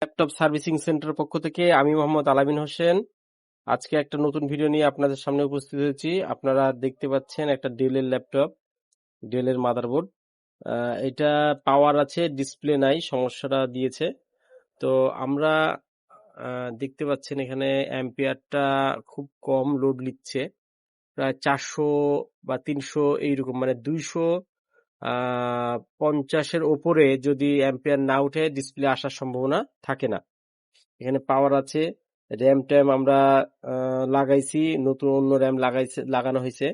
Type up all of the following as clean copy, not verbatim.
Laptop servicing centre পক্ষ থেকে আমি মোহাম্মদ আলামিন হোসেন আজকে একটা নতুন ভিডিও নিয়ে আপনাদের সামনে উপস্থিত হয়েছি। আপনারা দেখতে পাচ্ছেন একটা ডেলের ল্যাপটপ, ডেলের মাদারবোর্ড। এটা পাওয়ার আছে, ডিসপ্লে নাই, সমস্যাটা দিয়েছে। তো আমরা দেখতে পাচ্ছেন এখানে অ্যাম্পিয়ারটা খুব কম লোড নিচ্ছে, প্রায় 400 বা 300 এইরকম, মানে 250-এর ওপরে যদি অ্যাম্পিয়ার না উঠে ডিসপ্লে আসার সম্ভাবনা থাকে না। এখানে পাওয়ার আছে, র্যাম ট্যাম আমরা লাগাইছি, নতুন অন্য র্যাম লাগানো হয়েছে।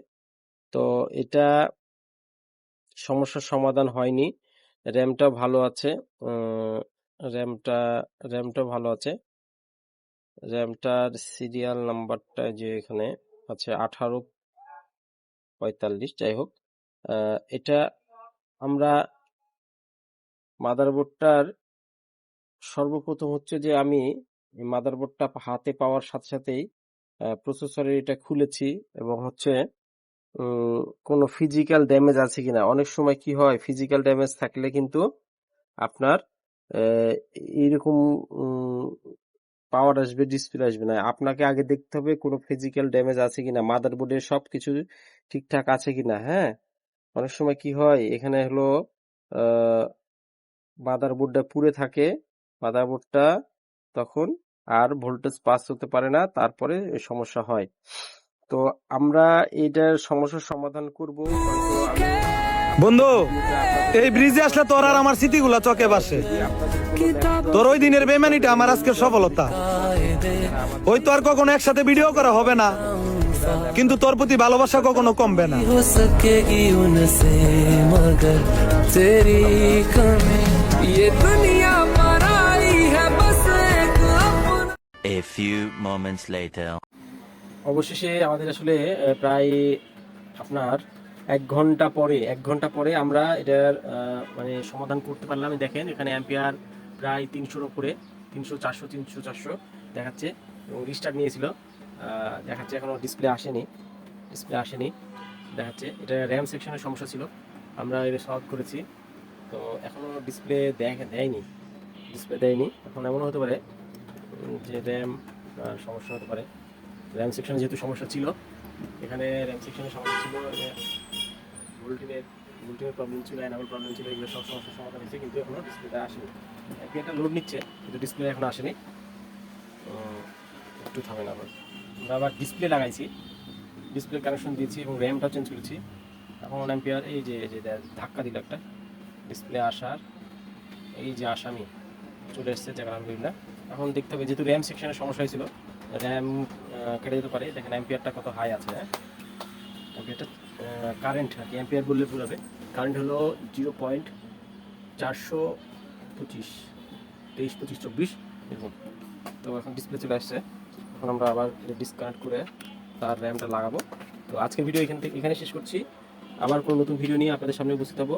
তো এটা সমস্যার সমাধান হয়নি। র্যামটাও ভালো আছে, র্যামটা র্যামটাও ভালো আছে। র্যামটার সিরিয়াল নাম্বারটা যে এখানে আছে 1845, যাই হোক। এটা আমরা মাদারবোর্ডটার সর্বপ্রথম হচ্ছে যে আমি মাদারবোর্ডটা হাতে পাওয়ার সাথে সাথেই প্রসেসরের এটা খুলেছি এবং হচ্ছে কোনো ফিজিক্যাল ড্যামেজ আছে কিনা। অনেক সময় কি হয়, ফিজিক্যাল ড্যামেজ থাকলে কিন্তু আপনার এইরকম পাওয়ার আসবে, ডিসপ্লে আসবে না। আপনাকে আগে দেখতে হবে কোনো ফিজিক্যাল ড্যামেজ আছে কিনা, মাদারবোর্ডের সবকিছু ঠিকঠাক আছে কিনা। হ্যাঁ, অনেক সময় কি হয়, এখানে হলো মাদারবোর্ডটা পুড়ে থাকে, মাদারবোর্ডটা তখন আর ভোল্টেজ পাস হতে পারে না, তারপরে এই সমস্যা হয়। তো আমরা এটার সমস্যার সমাধান করব। হয়তো আমি বন্ধু, আপনাদের এই ব্রিজে আসলে তোর আর আমার স্মৃতিগুলা চোখে ভাসে। তোর ওই দিনের বেমানিটা আমার আজকের সফলতা। ওই তো আর কখনো একসাথে ভিডিও করা হবে না, কিন্তু তোর প্রতি ভালোবাসা কখনো কমবে না। A few moments later. অবশেষে আমাদের আসলে প্রায় আপনার 1 ঘন্টা পরে আমরা এটার মানে সমাধান করতে পারলাম। দেখেন এখানে অ্যাম্পিয়ার প্রায় 300-র উপরে, 300, 400, 300, 400 দেখাচ্ছে এবং রিস্টার্ট নিয়েছিল, দেখাচ্ছে। এখনো ডিসপ্লে আসেনি দেখাচ্ছে। এটা র্যাম সেকশনের সমস্যা ছিল, আমরা এটা সলভ করেছি। তো এখনো ডিসপ্লে দেয়নি। এখন এমনও হতে পারে যে র্যাম সমস্যা হতে পারে। র্যাম সেকশনে যেহেতু সমস্যা ছিল, এখানে র্যাম সেকশনের সমস্যা ছিল, ভোল্টেজের প্রবলেম ছিল, অ্যানাবল প্রবলেম ছিল, এগুলো সব সমস্যার সমাধান হয়েছে, কিন্তু এখনো ডিসপ্লেটা আসেনি। একটা লোড নিচ্ছে কিন্তু ডিসপ্লে এখনো আসেনি। একটু থামেন, আমরা আবার ডিসপ্লে লাগাইছি, ডিসপ্লে কানেকশন দিয়েছি এবং র্যামটাও চেঞ্জ করেছি। এখন অ্যাম্পিয়ার এই যে ধাক্কা দিল একটা, ডিসপ্লে আসার এই যে আসামি চলে এসছে, জায়গা আলহামদুলিল্লাহ। এখন দেখতে হবে, যেহেতু র্যাম সেকশনের সমস্যা হয়েছিল, র্যাম কেটে যেতে পারে। দেখেন অ্যাম্পিয়ারটা কত হাই আছে। হ্যাঁ, অ্যাম্পিয়ারটা কারেন্ট আর কি, অ্যাম্পিয়ার বললে ভুল হবে। কারেন্ট হলো 0.425, 23, 25, 24 এরকম। তো এখন ডিসপ্লে চলে আসছে। এখন আমরা আবার ডিসকানেক্ট করে তার র্যামটা লাগাবো। তো আজকের ভিডিও এখানে শেষ করছি। আবার কোনো নতুন ভিডিও নিয়ে আপনাদের সামনে উপস্থিত হবো।